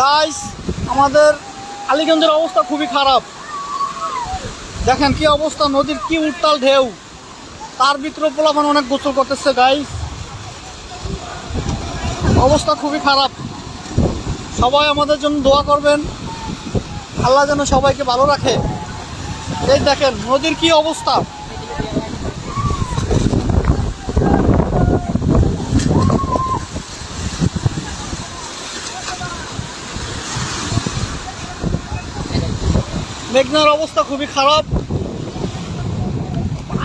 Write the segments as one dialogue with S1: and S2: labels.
S1: Guys, আমাদের আলীগঞ্জের অবস্থা খুবই খারাপ। দেখেন কি অবস্থা, নদীর কি উত্তাল ঢেউ, তার ভিতরে পোলাপান অনেক গোসল করতেছে। গাইস, অবস্থা খুবই খারাপ। সবাই আমাদের জন্য দোয়া করবেন, আল্লাহ যেন সবাইকে ভালো রাখে। এই দেখেন নদীর কি অবস্থা। মেঘনার অবস্থা খুবই খারাপ।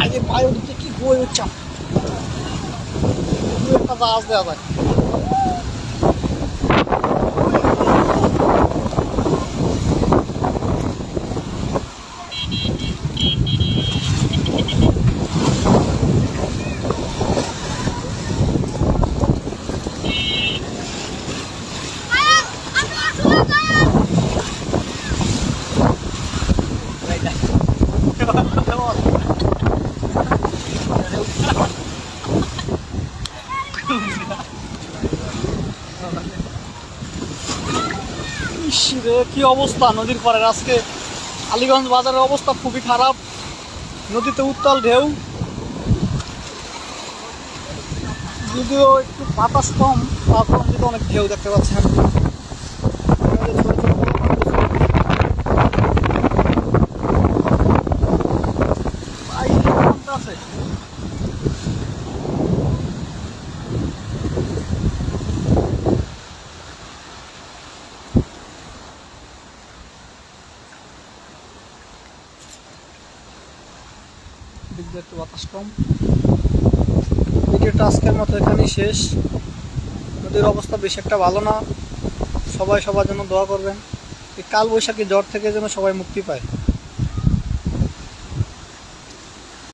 S1: আগে পায়ে উঠতে কি বই উঠছাম, একটা জাহাজ দেওয়া যায়। কি অবস্থা নদীর পাড়ের। আজকে আলীগঞ্জ বাজারের অবস্থা খুবই খারাপ। নদীতে উত্তাল ঢেউ, যদিও একটু বাতাস কম, তারপর নদীতে অনেক ঢেউ দেখতে পাচ্ছেন। আছে একটু বাতাস কম। ভিডিওটা আজকের মতো এখানেই শেষ। নদীর অবস্থা বেশি একটা ভালো না। সবাই সবার জন্য দোয়া করবেন, এই কালবৈশাখী ঝড় থেকে যেন সবাই মুক্তি পায়।